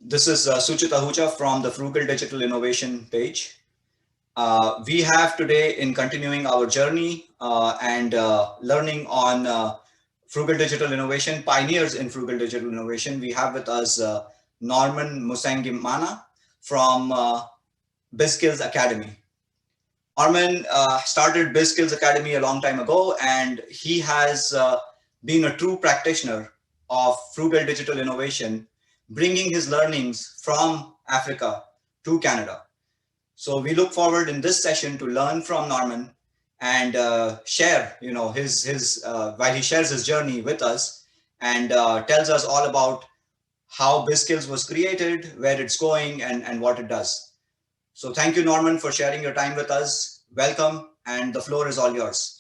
This is Suchit Ahuja from the Frugal Digital Innovation page. We have today, in continuing our journey and learning on Frugal Digital Innovation, pioneers in Frugal Digital Innovation, we have with us Norman Musengimana from BizSkills Academy. Norman started BizSkills Academy a long time ago, and he has been a true practitioner of Frugal Digital Innovation, bringing his learnings from Africa to Canada. So we look forward in this session to learn from Norman and share, his while he shares his journey with us and tells us all about how BizSkills was created, where it's going, and what it does. So thank you, Norman, for sharing your time with us. Welcome, and the floor is all yours.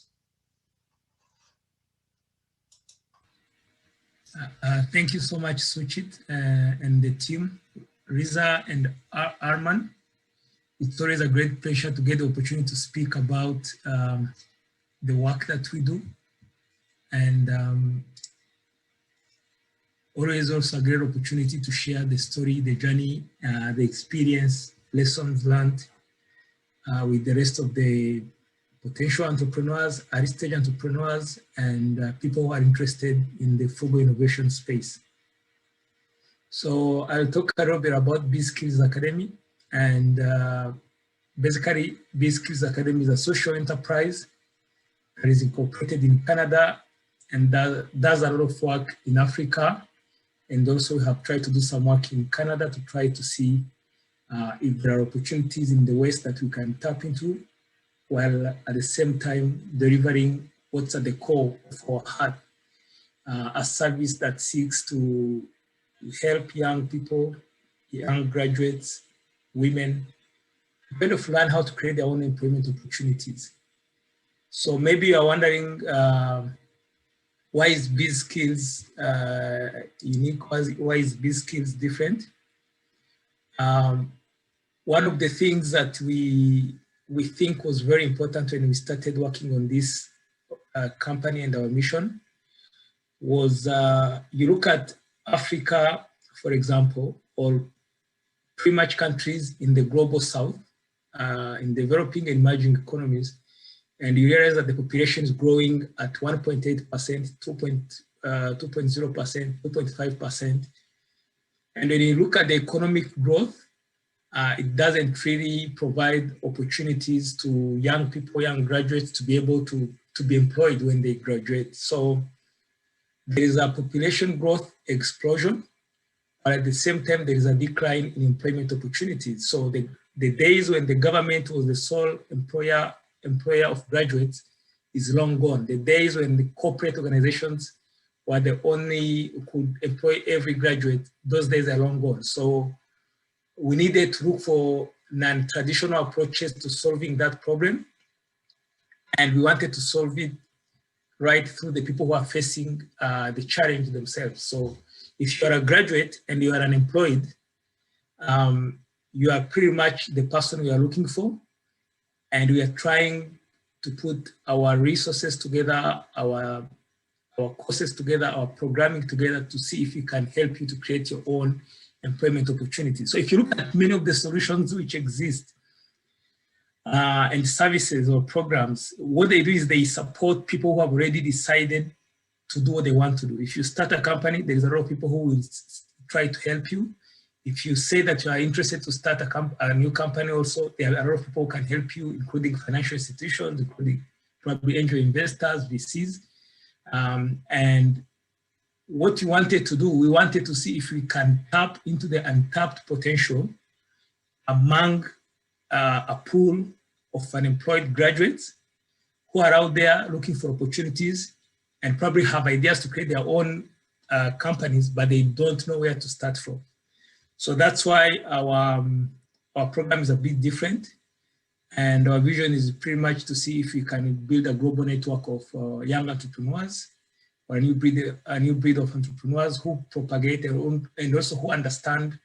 Thank you so much, Suchit, and the team, Riza and Arman. It's always a great pleasure to get the opportunity to speak about the work that we do. And always also a great opportunity to share the story, the journey, the experience, lessons learned with the rest of the potential entrepreneurs, early-stage entrepreneurs, and people who are interested in the frugal innovation space. So I'll talk a little bit about BizSkills Academy. And basically, BizSkills Academy is a social enterprise that is incorporated in Canada and does a lot of work in Africa. And also we have tried to do some work in Canada to try to see if there are opportunities in the West that we can tap into, while at the same time delivering what's at the core of our heart, a service that seeks to help young people, young graduates, women, kind of learn how to create their own employment opportunities. So maybe you're wondering, why is BizSkills unique? Why is BizSkills different? One of the things that we think was very important when we started working on this company and our mission was you look at Africa, for example, or pretty much countries in the global south, in developing and emerging economies, and you realize that the population is growing at 1.8%, 2.0%, 2.5%. And when you look at the economic growth, it doesn't really provide opportunities to young people, young graduates to be able to be employed when they graduate. So there is a population growth explosion, but at the same time, there is a decline in employment opportunities. So the days when the government was the sole employer of graduates is long gone. The days when the corporate organizations were the only who could employ every graduate, those days are long gone. So we needed to look for non-traditional approaches to solving that problem. And we wanted to solve it right through the people who are facing the challenge themselves. So if you are a graduate and you are unemployed, you are pretty much the person we are looking for. And we are trying to put our resources together, our courses together, our programming together to see if we can help you to create your own employment opportunities. So if you look at many of the solutions which exist and services or programs, what they do is they support people who have already decided to do what they want to do. If you start a company, there's a lot of people who will try to help you. If you say that you are interested to start a new company also, there are a lot of people who can help you, including financial institutions, including probably angel investors, VCs. And what we wanted to do, we wanted to see if we can tap into the untapped potential among a pool of unemployed graduates who are out there looking for opportunities and probably have ideas to create their own companies, but they don't know where to start from. So that's why our program is a bit different. And our vision is pretty much to see if we can build a global network of young entrepreneurs, or a new breed of entrepreneurs who propagate their own and also who understand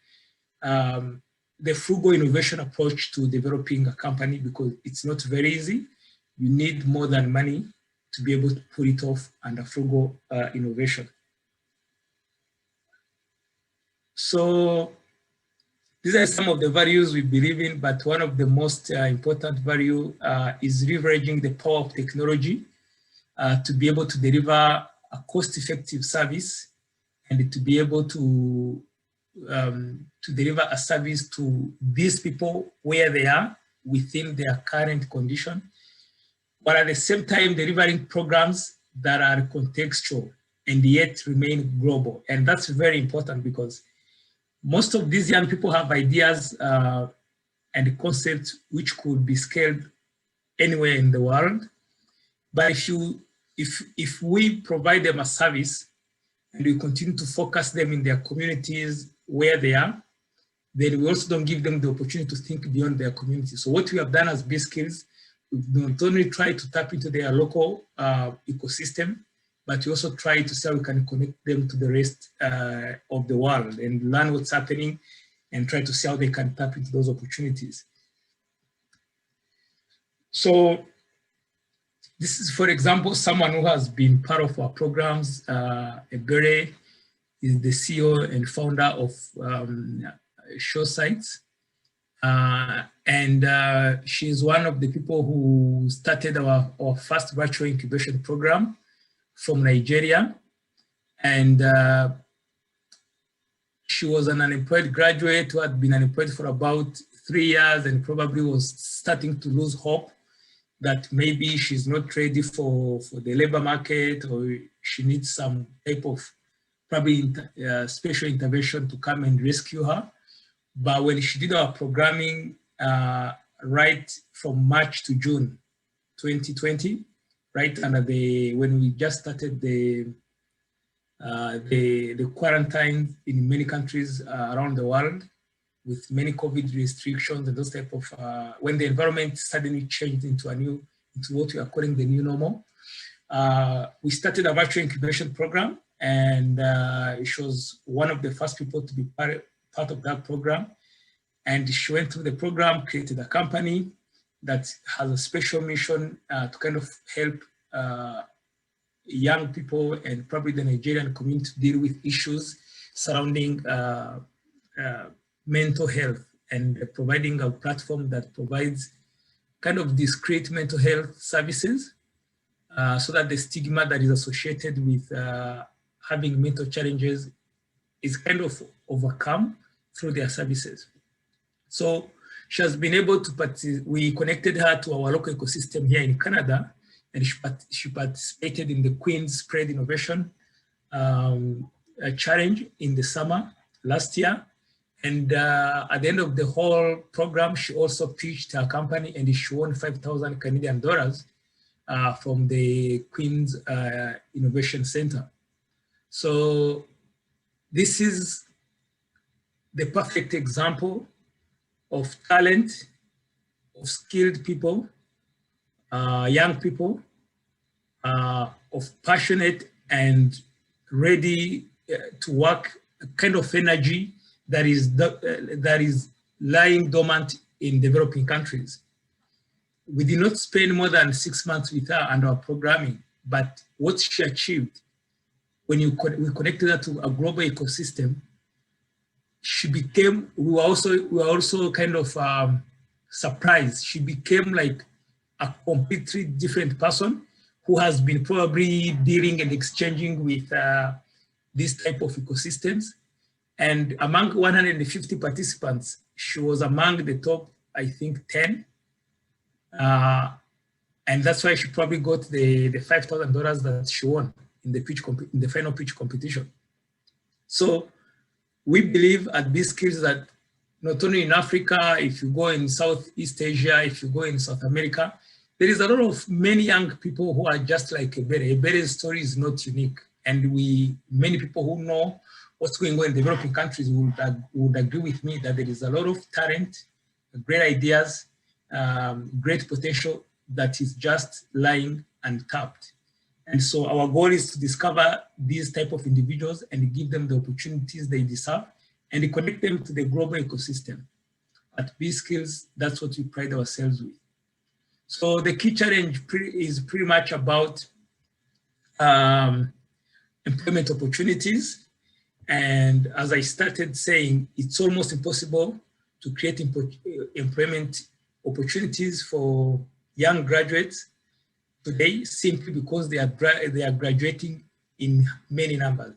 the frugal innovation approach to developing a company, because it's not very easy. You need more than money to be able to pull it off under frugal innovation. So These are some of the values we believe in, but one of the most important value is leveraging the power of technology to be able to deliver a cost-effective service and to be able to deliver a service to these people where they are within their current condition, but at the same time delivering programs that are contextual and yet remain global. And that's very important because most of these young people have ideas and concepts which could be scaled anywhere in the world. But if we provide them a service and we continue to focus them in their communities where they are, then we also don't give them the opportunity to think beyond their community. So what we have done as BizSkills, we've not only tried to tap into their local ecosystem, but we also try to see how we can connect them to the rest of the world and learn what's happening and try to see how they can tap into those opportunities. So this is, for example, someone who has been part of our programs. Ebere is the CEO and founder of Show Sites. And she's one of the people who started our first virtual incubation program from Nigeria. And she was an unemployed graduate who had been unemployed for about 3 years and probably was starting to lose hope that maybe she's not ready for the labor market, or she needs some type of probably special intervention to come and rescue her. But when she did our programming right from March to June 2020, right under when we just started the quarantine in many countries around the world, with many COVID restrictions and those type of, when the environment suddenly changed into what we are calling the new normal, we started a virtual incubation program, and she was one of the first people to be part of that program. And she went through the program, created a company that has a special mission to kind of help young people and probably the Nigerian community deal with issues surrounding mental health, and providing a platform that provides kind of discrete mental health services so that the stigma that is associated with having mental challenges is kind of overcome through their services. So she has been able to participate. We connected her to our local ecosystem here in Canada, and she participated in the Queen's Spread Innovation Challenge in the summer last year. And at the end of the whole program, she also pitched her company, and she won 5,000 Canadian dollars from the Queen's Innovation Center. So this is the perfect example of talent, of skilled people, young people, of passionate and ready to work kind of energy that is lying dormant in developing countries. We did not spend more than 6 months with her and our programming, but what she achieved when we connected her to a global ecosystem, we were also kind of surprised. She became like a completely different person who has been probably dealing and exchanging with this type of ecosystems. And among 150 participants, she was among the top, I think, 10. And that's why she probably got the $5,000 that she won in the final pitch competition. So we believe at BizSkills that not only in Africa, if you go in Southeast Asia, if you go in South America, there is a lot of many young people who are just like Ebere. Ebere's story is not unique. And many people who know what's going on in developing countries would agree with me that there is a lot of talent, great ideas, great potential that is just lying untapped. And so our goal is to discover these type of individuals and give them the opportunities they deserve and connect them to the global ecosystem. At BizSkills, that's what we pride ourselves with. So the key challenge is pretty much about employment opportunities. And as I started saying, it's almost impossible to create employment opportunities for young graduates today, simply because they are graduating in many numbers.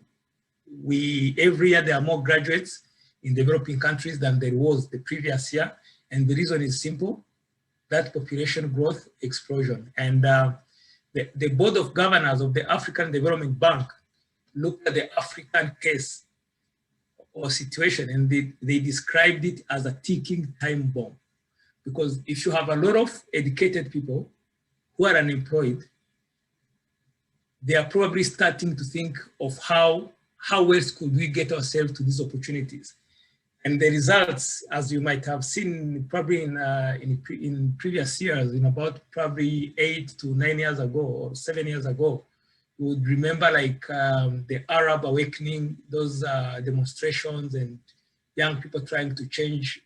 Every year there are more graduates in developing countries than there was the previous year, and the reason is simple: that population growth explosion. And the board of governors of the African Development Bank looked at the African case or situation, and they described it as a ticking time bomb. Because if you have a lot of educated people who are unemployed, they are probably starting to think of how else could we get ourselves to these opportunities. And the results, as you might have seen probably in previous years, in about probably 8 to 9 years ago or 7 years ago, you would remember like the Arab awakening, those demonstrations and young people trying to change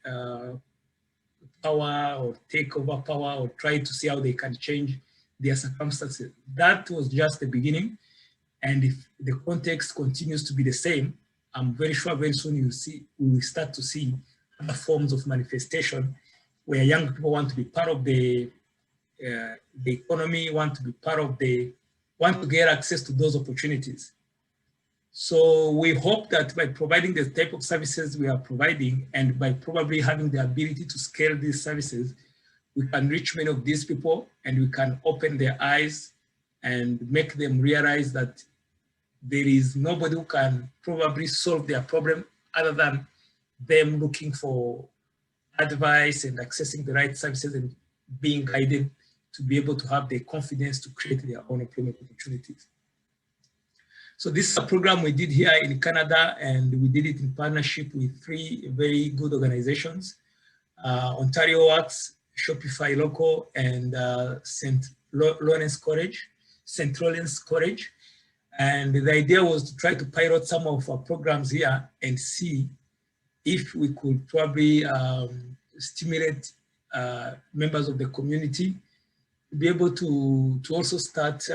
power or take over power or try to see how they can change their circumstances. That was just the beginning. And if the context continues to be the same, I'm very sure very soon we will start to see other forms of manifestation where young people want to be part of the economy, want to get access to those opportunities. So we hope that by providing the type of services we are providing, and by probably having the ability to scale these services, we can reach many of these people, and we can open their eyes and make them realize that there is nobody who can probably solve their problem other than them looking for advice and accessing the right services and being guided to be able to have the confidence to create their own employment opportunities. So this is a program we did here in Canada, and we did it in partnership with 3 very good organizations, Ontario Works, Shopify Local, and St. Lawrence College. And the idea was to try to pilot some of our programs here and see if we could probably stimulate members of the community to be able to also start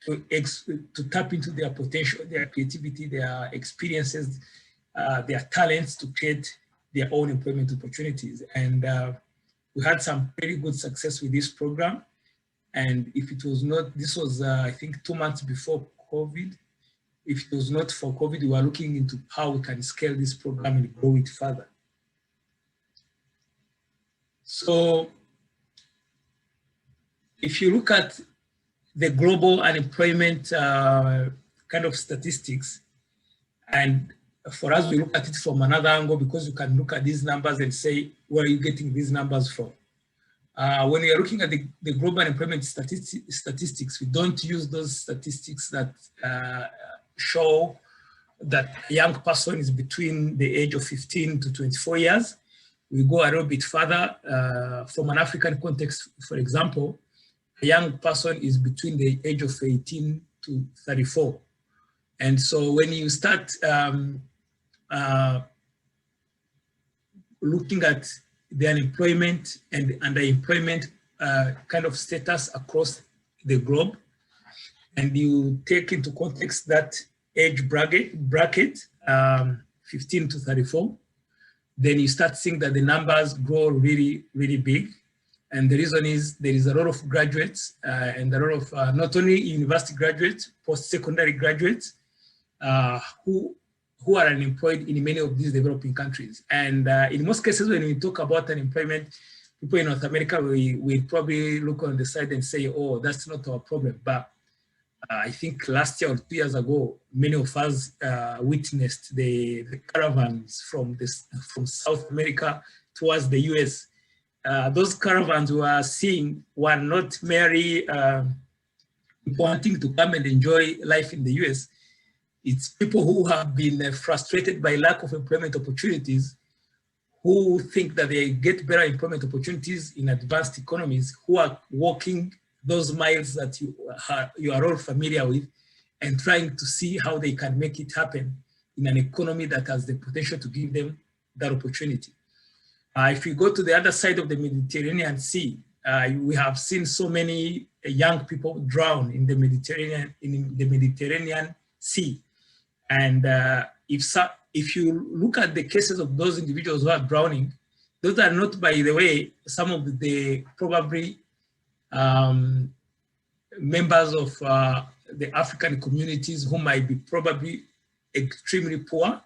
to tap into their potential, their creativity, their experiences, their talents to create their own employment opportunities. And we had some very good success with this program. And if it was not, this was I think 2 months before COVID. If it was not for COVID, we were looking into how we can scale this program and grow it further. So if you look at the global unemployment kind of statistics, and for us, we look at it from another angle, because you can look at these numbers and say, where are you getting these numbers from? When we are looking at the global unemployment statistics, we don't use those statistics that show that a young person is between the age of 15 to 24 years. We go a little bit further. From an African context, for example, a young person is between the age of 18 to 34. And so when you start looking at the unemployment and underemployment kind of status across the globe, and you take into context that age bracket 15 to 34, then you start seeing that the numbers grow really, really big. And the reason is there is a lot of graduates and a lot of not only university graduates, post-secondary graduates who are unemployed in many of these developing countries. And in most cases, when we talk about unemployment, people in North America, we probably look on the side and say, oh, that's not our problem. But I think last year or 2 years ago, many of us witnessed the caravans from South America towards the US. Those caravans we are seeing were not merely wanting to come and enjoy life in the US. It's people who have been frustrated by lack of employment opportunities, who think that they get better employment opportunities in advanced economies, who are walking those miles that you are all familiar with, and trying to see how they can make it happen in an economy that has the potential to give them that opportunity. If you go to the other side of the Mediterranean Sea, we have seen so many young people drown in the Mediterranean Sea. And if you look at the cases of those individuals who are drowning, those are not, by the way, some of the probably members of the African communities who might be probably extremely poor,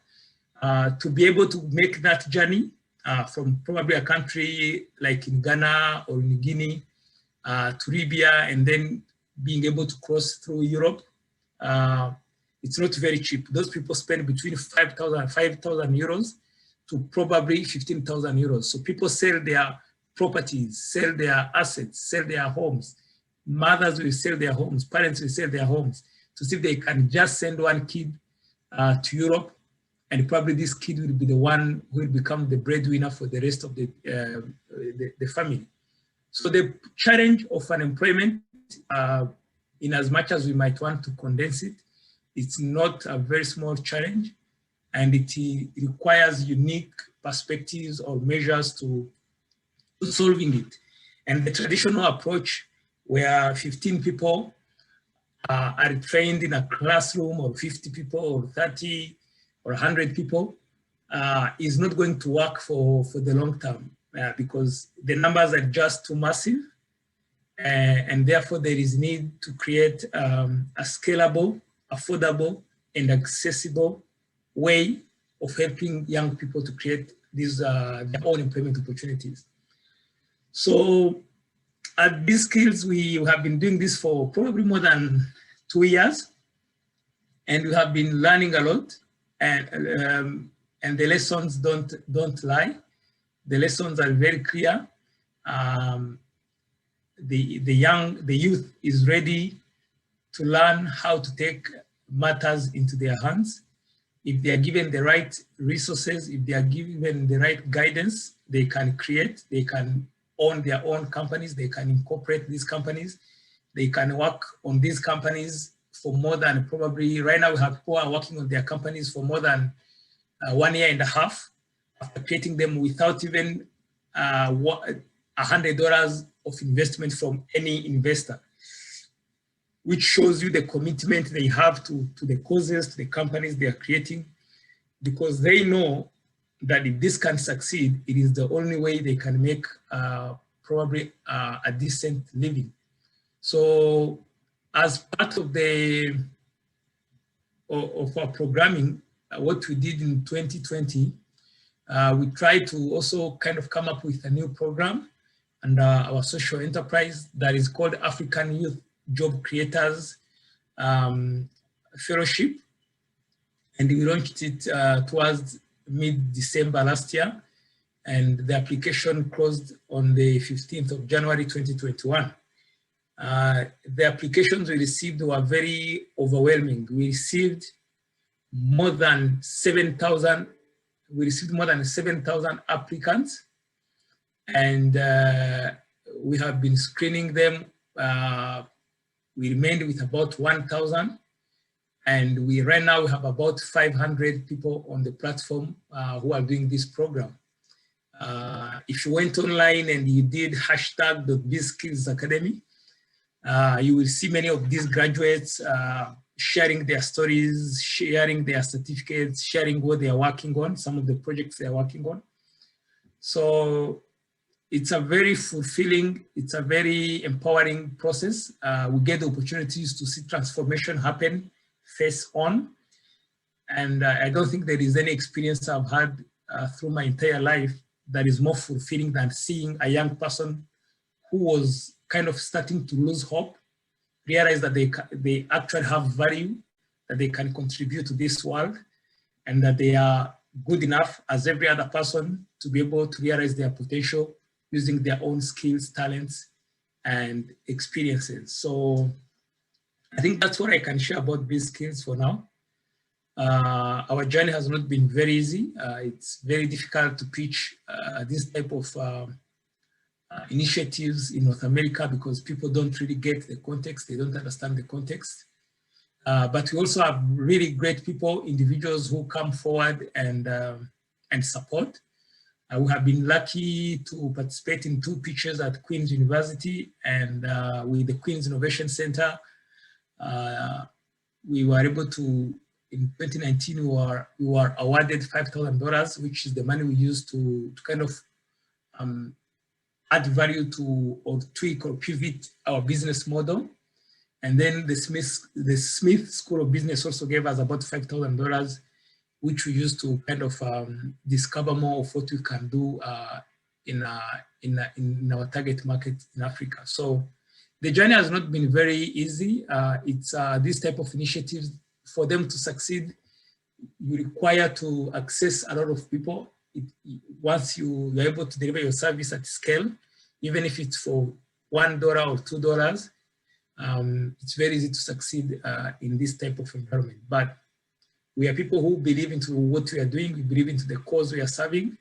to be able to make that journey from probably a country like in Ghana or in Guinea to Libya, and then being able to cross through Europe. It's not very cheap. Those people spend between 5,000 euros to probably 15,000 euros. So people sell their properties, sell their assets, sell their homes. Mothers will sell their homes, parents will sell their homes to see if they can just send one kid to Europe, and probably this kid will be the one who will become the breadwinner for the rest of the family. So the challenge of unemployment, in as much as we might want to condense it, it's not a very small challenge, and it requires unique perspectives or measures to solving it. And the traditional approach where 15 people are trained in a classroom, or 50 people, or 30, or 100 people, is not going to work for the long term, because the numbers are just too massive, and therefore there is need to create a scalable, affordable, and accessible way of helping young people to create these their own employment opportunities. So at BizSkills, we have been doing this for probably more than 2 years, and we have been learning a lot, and the lessons don't lie. The lessons are very clear. The youth is ready to learn how to take matters into their hands. If they are given the right resources, if they are given the right guidance, they can create, they can own their own companies, they can incorporate these companies, they can work on these companies for more than probably, right now we have people are working on their companies for more than 1.5 years after creating them without even $100 of investment from any investor, which shows you the commitment they have to the causes, to the companies they are creating, because they know that if this can succeed, it is the only way they can make probably a decent living. So as part of our programming, what we did in 2020, we tried to also kind of come up with a new program and our social enterprise that is called African Youth Job Creators Fellowship. And we launched it towards mid-December last year, and the application closed on the 15th of January 2021. The applications we received were very overwhelming. We received more than 7,000 applicants, and we have been screening them. We remained with about 1,000, and right now we have about 500 people on the platform who are doing this program. If you went online and you did #BizSkills Academy, you will see many of these graduates sharing their stories, sharing their certificates, sharing what they are working on, some of the projects they are working on. So it's a very fulfilling, it's a very empowering process. We get the opportunities to see transformation happen face on. And I don't think there is any experience I've had through my entire life that is more fulfilling than seeing a young person who was kind of starting to lose hope, realize that they actually have value, that they can contribute to this world, and that they are good enough as every other person to be able to realize their potential using their own skills, talents, and experiences. So I think that's what I can share about BizSkills for now. Our journey has not been very easy. It's very difficult to pitch this type of initiatives in North America because people don't really get the context, they don't understand the context. But we also have really great people, individuals who come forward and support. We have been lucky to participate in 2 pitches at Queen's University and with the Queen's Innovation Center. We were able to in 2019, we were awarded $5,000, which is the money we use to kind of add value to or tweak or pivot our business model. And then the Smith School of Business also gave us about $5,000, which we use to kind of discover more of what we can do in our target market in Africa. So the journey has not been very easy. It's this type of initiatives, for them to succeed, you require to access a lot of people. Once you're able to deliver your service at scale, even if it's for $1 or $2, it's very easy to succeed in this type of environment. But we are people who believe into what we are doing. We believe into the cause we are serving.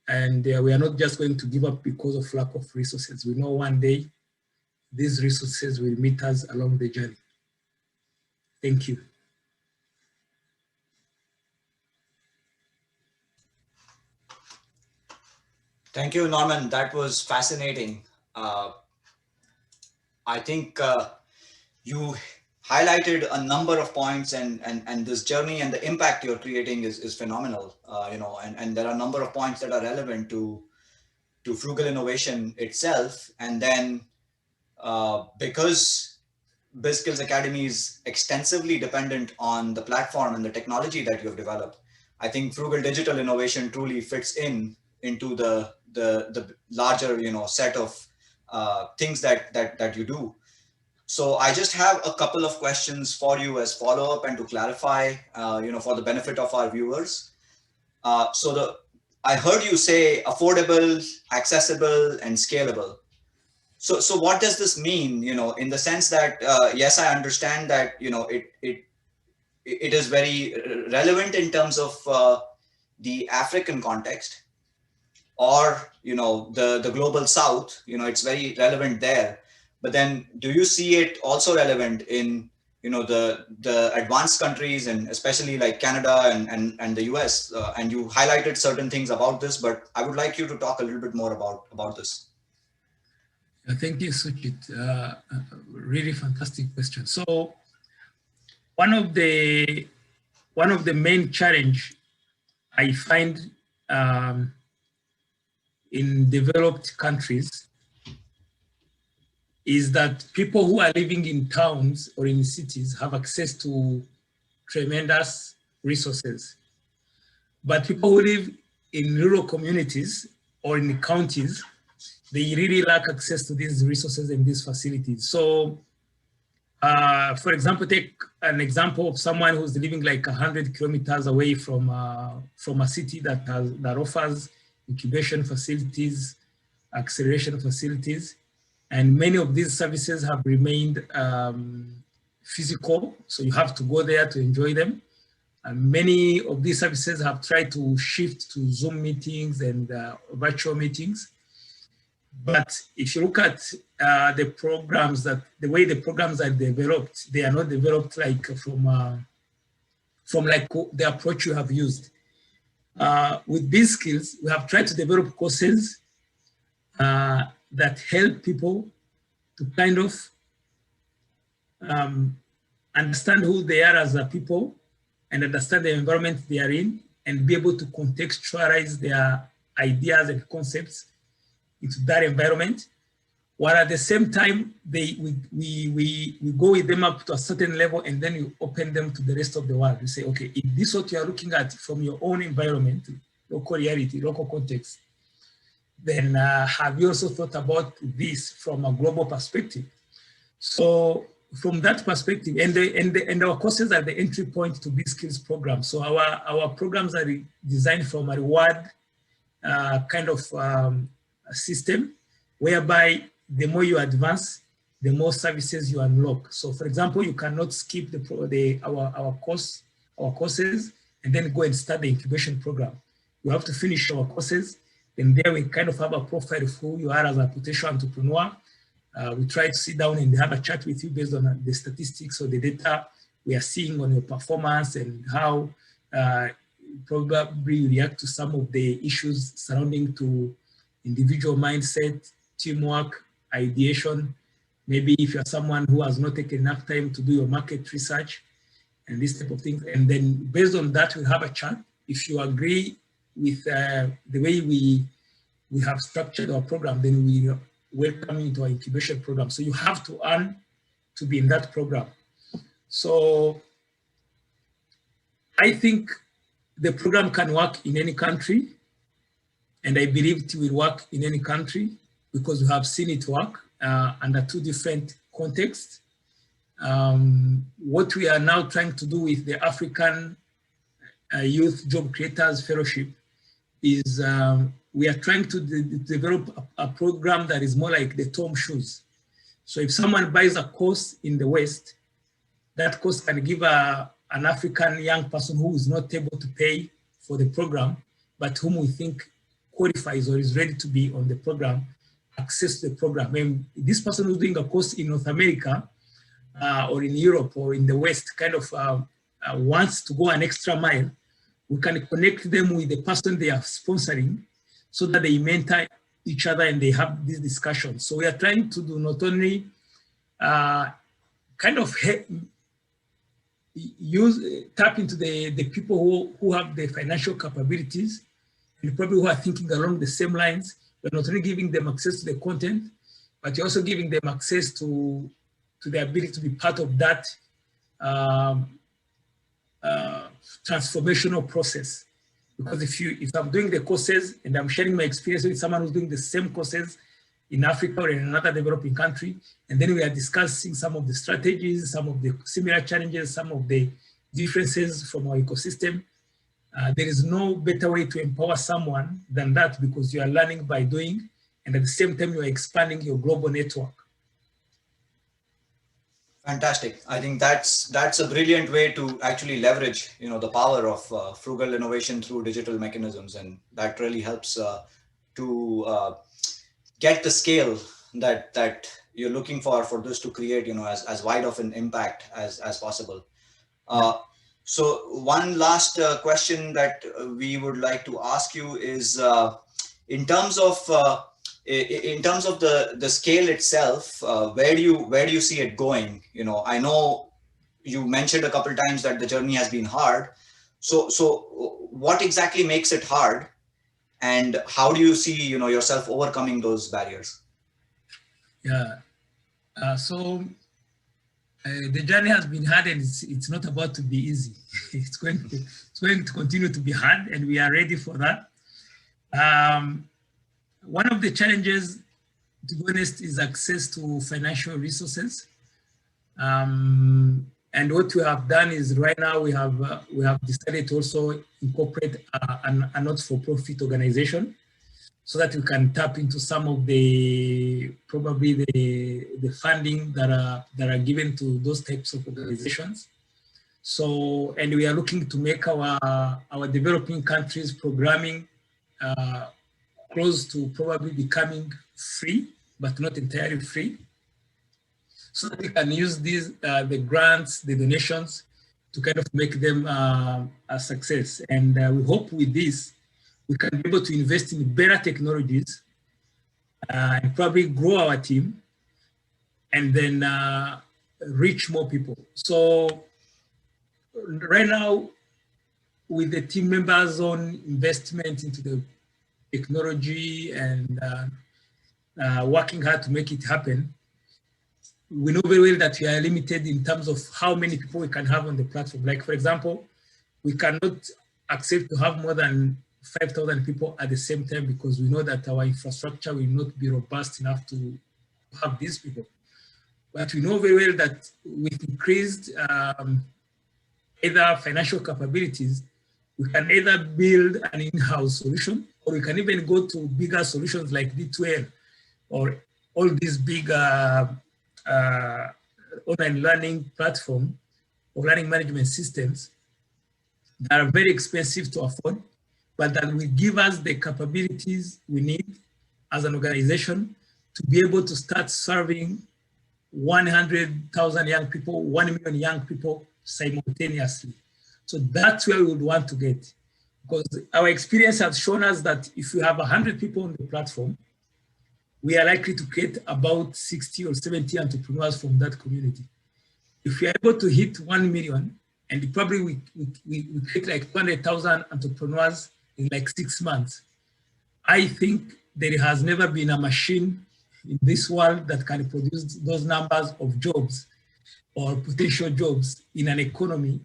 And we are not just going to give up because of lack of resources. We know one day these resources will meet us along the journey. Thank you. Thank you, Norman. That was fascinating. I think you highlighted a number of points, and this journey and the impact you're creating is phenomenal. And there are a number of points that are relevant to Frugal innovation itself. And then because BizSkills Academy is extensively dependent on the platform and the technology that you've developed, I think Frugal digital innovation truly fits into the larger set of things that you do. So I just have a couple of questions for you as follow-up and to clarify, for the benefit of our viewers. I heard you say affordable, accessible, and scalable. So what does this mean? In the sense that yes, I understand that it is very relevant in terms of the African context, or the global South. It's very relevant there. But then, do you see it also relevant in the advanced countries, and especially like Canada and the US? And you highlighted certain things about this, but I would like you to talk a little bit more about this. Thank you, Suchit. Really fantastic question. So one of the main challenge I find in developed countries is that people who are living in towns or in cities have access to tremendous resources. But people who live in rural communities or in the counties, they really lack access to these resources and these facilities. So, for example, take an example of someone who's living like 100 kilometers away from a city that offers incubation facilities, acceleration facilities, and many of these services have remained physical, so you have to go there to enjoy them. And many of these services have tried to shift to Zoom meetings and virtual meetings. But if you look at the way the programs are developed, they are not developed like from like the approach you have used. With BizSkills, we have tried to develop courses that help people to kind of understand who they are as a people and understand the environment they are in, and be able to contextualize their ideas and concepts into that environment, while at the same time we go with them up to a certain level, and then you open them to the rest of the world. You say, okay, if this is what you are looking at from your own environment, local reality, local context, then have you also thought about this from a global perspective? So from that perspective, and our courses are the entry point to BizSkills program. So our programs are designed from a reward kind of system, whereby the more you advance, the more services you unlock. So for example, you cannot skip our courses and then go and start the incubation program. You have to finish our courses, and there we kind of have a profile of who you are as a potential entrepreneur. We try to sit down and have a chat with you based on the statistics or the data we are seeing on your performance, and how probably react to some of the issues surrounding to individual mindset, teamwork, ideation. Maybe if you're someone who has not taken enough time to do your market research, and this type of things. And then based on that, we have a chat. If you agree with the way we have structured our program, then we welcome you into our incubation program. So you have to earn to be in that program. So I think the program can work in any country, and I believe it will work in any country because we have seen it work under two different contexts. What we are now trying to do with the African Youth Job Creators Fellowship is we are trying to develop a program that is more like the Tom shoes. So if someone buys a course in the West, that course can give an African young person who is not able to pay for the program, but whom we think qualifies or is ready to be on the program, access to the program. And this person who's doing a course in North America or in Europe or in the West kind of wants to go an extra mile, we can connect them with the person they are sponsoring so that they mentor each other and they have these discussions. So we are trying to do not only kind of tap into the people who have the financial capabilities and probably who are thinking along the same lines. We're not only giving them access to the content, but you're also giving them access to the ability to be part of that transformational process. Because if I'm doing the courses and I'm sharing my experience with someone who's doing the same courses in Africa or in another developing country, and then we are discussing some of the strategies, some of the similar challenges, some of the differences from our ecosystem, there is no better way to empower someone than that, because you are learning by doing, and at the same time you are expanding your global network. Fantastic. I think that's a brilliant way to actually leverage, the power of frugal innovation through digital mechanisms, and that really helps to get the scale that you're looking for this to create, as wide of an impact as possible. So one last question that we would like to ask you is in terms of the scale itself, where do you see it going? I know you mentioned a couple of times that the journey has been hard. So what exactly makes it hard, and how do you see yourself overcoming those barriers? Yeah. So the journey has been hard, and it's not about to be easy. It's going to continue to be hard, and we are ready for that. One of the challenges, to be honest, is access to financial resources. And what we have done is right now we have decided to also incorporate a not-for-profit organization, so that we can tap into some of the the funding that are given to those types of organizations. So, and we are looking to make our developing countries programming close to probably becoming free, but not entirely free, so that we can use these the grants, the donations, to kind of make them a success. And we hope with this we can be able to invest in better technologies and probably grow our team, and then reach more people. So right now, with the team members' own investment into the technology and working hard to make it happen, we know very well that we are limited in terms of how many people we can have on the platform. Like, for example, we cannot accept to have more than 5,000 people at the same time, because we know that our infrastructure will not be robust enough to have these people. But we know very well that with increased either financial capabilities, we can either build an in-house solution, or we can even go to bigger solutions like D2L or all these big online learning platform or learning management systems that are very expensive to afford, but that will give us the capabilities we need as an organization to be able to start serving 100,000 young people, 1 million young people simultaneously. So that's where we would want to get, because our experience has shown us that if we have 100 people on the platform, we are likely to create about 60 or 70 entrepreneurs from that community. If we are able to hit 1 million, And probably we create like 200,000 entrepreneurs in like 6 months. I think there has never been a machine in this world that can produce those numbers of jobs or potential jobs in an economy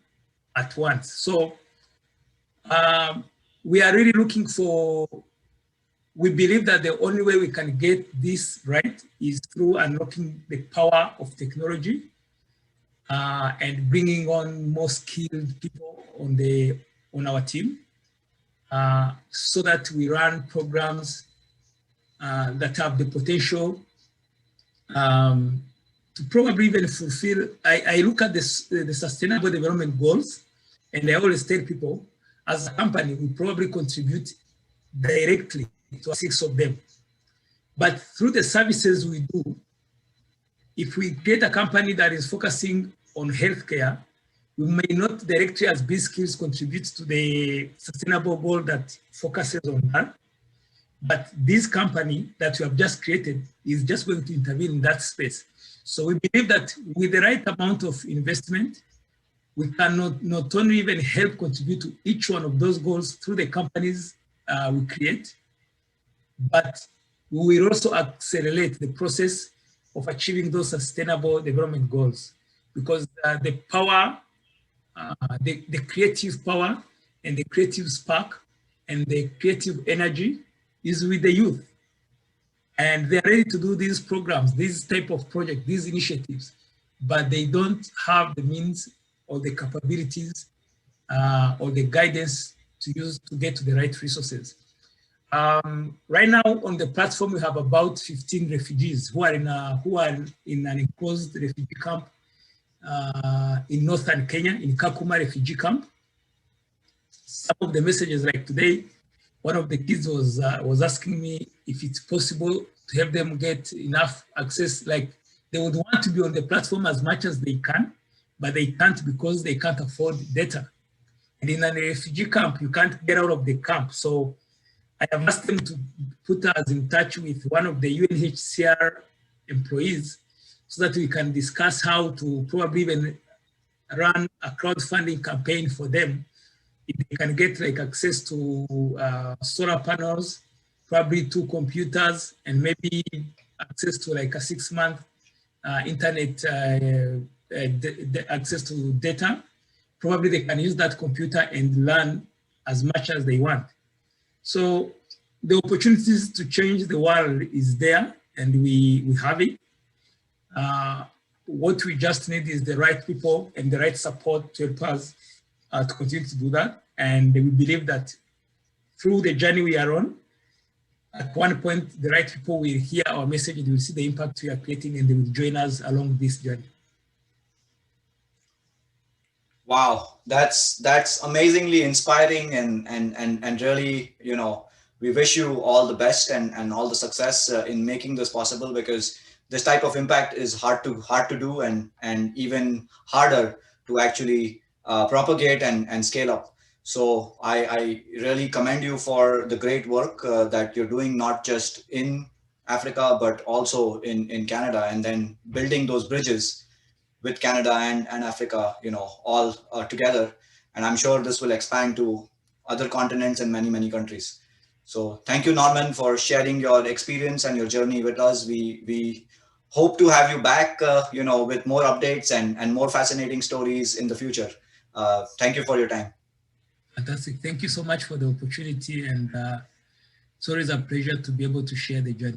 at once. So we are really looking for, we believe that the only way we can get this right is through unlocking the power of technology and bringing on more skilled people on our team so that we run programs that have the potential to probably even fulfill. I look at the Sustainable Development Goals, and I always tell people, as a company, we probably contribute directly to 6 of them. But through the services we do, if we get a company that is focusing on healthcare, we may not directly as BizSkills contribute to the sustainable goal that focuses on that. But this company that we have just created is just going to intervene in that space. So we believe that with the right amount of investment, we can not only even help contribute to each one of those goals through the companies we create, but we will also accelerate the process of achieving those sustainable development goals, because the power, the creative power and the creative spark and the creative energy is with the youth. And they're ready to do these programs, these type of projects, these initiatives, but they don't have the means or the capabilities or the guidance to use to get to the right resources. Right now on the platform, we have about 15 refugees who are in an enclosed refugee camp in northern Kenya, in Kakuma refugee camp. Some of the messages, like today, one of the kids was asking me if it's possible to help them get enough access. Like, they would want to be on the platform as much as they can, but they can't because they can't afford data. And in a refugee camp, you can't get out of the camp. So I have asked them to put us in touch with one of the UNHCR employees so that we can discuss how to probably even run a crowdfunding campaign for them. If they can get like access to solar panels, probably 2 computers, and maybe access to like a 6-month internet access to data, probably they can use that computer and learn as much as they want. So the opportunities to change the world is there, and we have it. What we just need is the right people and the right support to help us to continue to do that. And we believe that through the journey we are on, at one point, the right people will hear our message and will see the impact we are creating, and they will join us along this journey. Wow, that's amazingly inspiring, and really, you know, we wish you all the best and all the success in making this possible, because this type of impact is hard to do, and even harder to actually propagate and scale up. So I really commend you for the great work that you're doing, not just in Africa, but also in Canada, and then building those bridges with Canada and Africa, you know, all together. And I'm sure this will expand to other continents and many countries. So thank you, Norman, for sharing your experience and your journey with us. We hope to have you back, you know, with more updates and more fascinating stories in the future. Thank you for your time. Fantastic. Thank you so much for the opportunity, and it's always a pleasure to be able to share the journey.